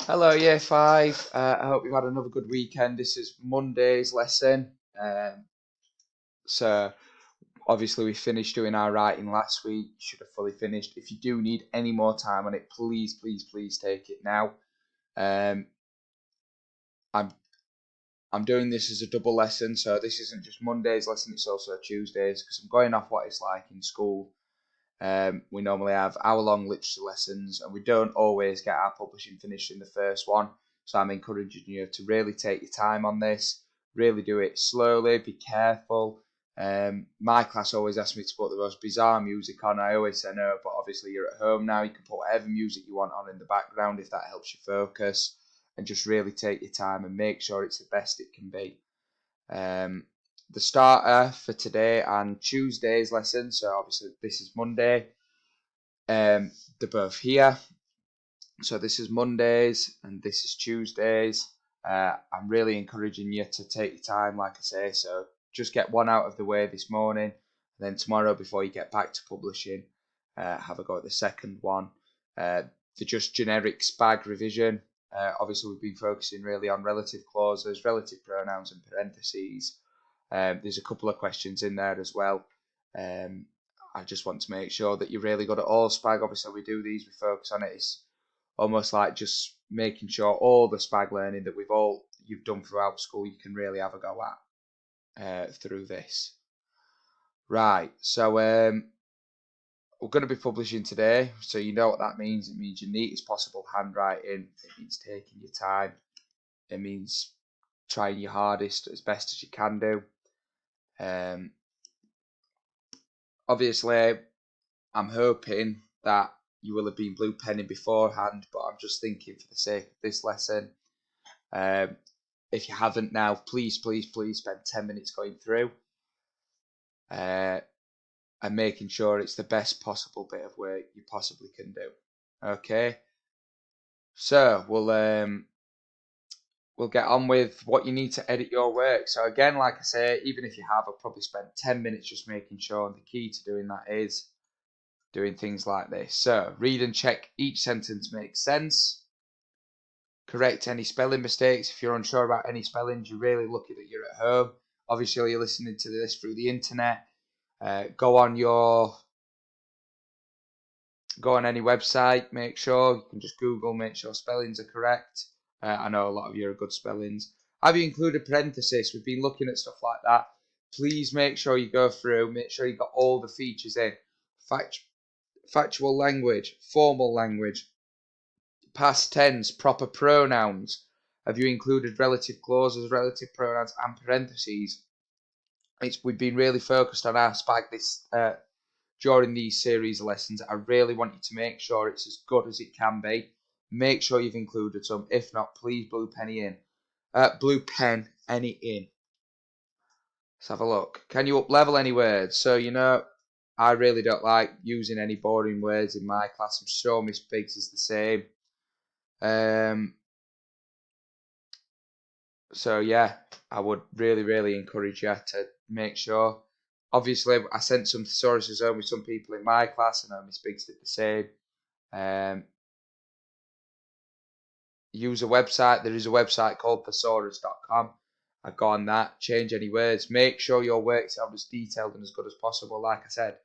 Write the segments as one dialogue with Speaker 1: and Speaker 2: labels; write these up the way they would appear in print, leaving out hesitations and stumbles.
Speaker 1: Hello, Year 5. I hope you've had another good weekend. This is Monday's lesson. So, obviously, we finished doing our writing last week. Should have fully finished. If you do need any more time on it, please, please, please take it now. Um, I'm I'm doing this as a double lesson, so this isn't just Monday's lesson, it's also Tuesday's, because I'm going off what it's like in school. We normally have hour-long literature lessons, and we don't always get our publishing finished in the first one. So I'm encouraging you to really take your time on this, really do it slowly, be careful. My class always asks me to put the most bizarre music on. I always say no, but obviously you're at home now. You can put whatever music you want on in the background if that helps you focus, and just really take your time and make sure it's the best it can be. Um, the starter for today and Tuesday's lesson. So obviously this is Monday. They're both here. So this is Mondays and this is Tuesdays. I'm really encouraging you to take your time, like I say. So just get one out of the way this morning, and then tomorrow before you get back to publishing, have a go at the second one. The just generic SPAG revision. Obviously, we've been focusing really on relative clauses, relative pronouns, and parentheses. There's a couple of questions in there as well. I just want to make sure that you're really good at all SPAG. Obviously, we do these, we focus on it. It's almost like just making sure all the SPAG learning that you've done throughout school, you can really have a go at through this. Right, so we're going to be publishing today, so you know what that means. It means your neatest possible handwriting. It means taking your time. It means trying your hardest as best as you can do. Obviously, I'm hoping that you will have been blue penning beforehand, but I'm just thinking for the sake of this lesson, if you haven't now, please, please, please spend 10 minutes going through and making sure it's the best possible bit of work you possibly can do. Okay, so we'll get on with what you need to edit your work. So again, like I say, even if you have, I'll probably spend 10 minutes just making sure. And the key to doing that is doing things like this. So read and check each sentence makes sense. Correct any spelling mistakes. If you're unsure about any spellings, you're really lucky that you're at home. Obviously, you're listening to this through the internet. Go on any website. Make sure you can just Google. Make sure spellings are correct. I know a lot of you are good spellings. Have you included parentheses? We've been looking at stuff like that. Please make sure you go through. Make sure you got all the features in. Factual language, formal language, past tense, proper pronouns. Have you included relative clauses, relative pronouns, and parentheses? We've been really focused on our SPAG during these series of lessons. I really want you to make sure it's as good as it can be. Make sure you've included some. If not, please blue pen any in. Let's have a look. Can you up level any words? So I really don't like using any boring words in my class. I'm sure Miss Biggs is the same. So yeah, I would really, really encourage you to make sure. Obviously, I sent some thesauruses home with some people in my class. I know Miss Biggs did the same. Use a website. There is a website called thesaurus.com. I go on that, change any words. Make sure your work's as detailed and as good as possible. Like I said,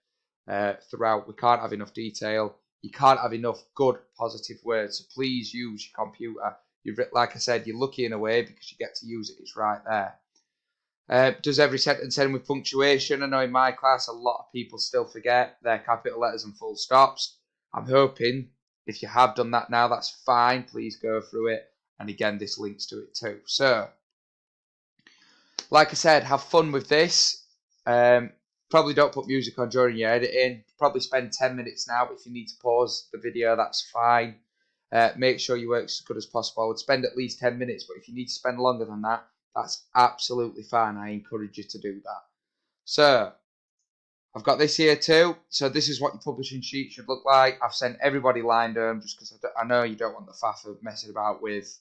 Speaker 1: throughout, we can't have enough detail. You can't have enough good, positive words. So please use your computer. Like I said, you're lucky in a way because you get to use it. It's right there. Does every sentence end with punctuation? I know in my class a lot of people still forget their capital letters and full stops. I'm hoping if you have done that now, that's fine. Please go through it. And again, this links to it too. So, like I said, have fun with this. Probably don't put music on during your editing. Probably spend 10 minutes now. If you need to pause the video, that's fine. Make sure you work as good as possible. I would spend at least 10 minutes, but if you need to spend longer than that, that's absolutely fine. I encourage you to do that. So, I've got this here too. So this is what your publishing sheet should look like. I've sent everybody line home just because I know you don't want the faff of messing about with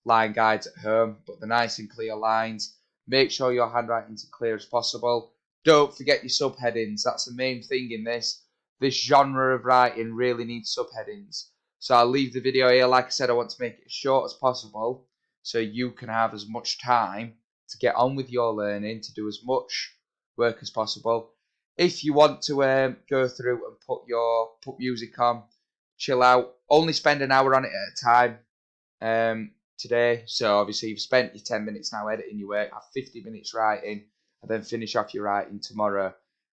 Speaker 1: line guides at home, but they're nice and clear lines. Make sure your handwriting's as clear as possible. Don't forget your subheadings. That's the main thing in this. This genre of writing really needs subheadings. So I'll leave the video here. Like I said, I want to make it as short as possible so you can have as much time to get on with your learning, to do as much work as possible. If you want to go through and put music on, chill out, only spend an hour on it at a time today. So obviously you've spent your 10 minutes now editing your work, have 50 minutes writing, and then finish off your writing tomorrow.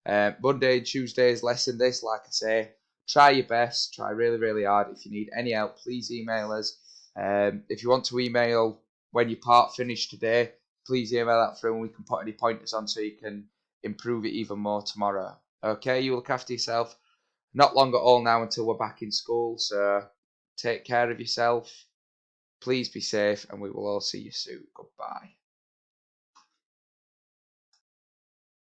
Speaker 1: Monday and Tuesday's lesson this, like I say, try your best, try really, really hard. If you need any help, please email us. If you want to email when your part finished today, please email that through and we can put any pointers on so you can improve it even more tomorrow. Okay, you look after yourself. Not long at all now until we're back in school, so take care of yourself. Please be safe, and we will all see you soon. Goodbye.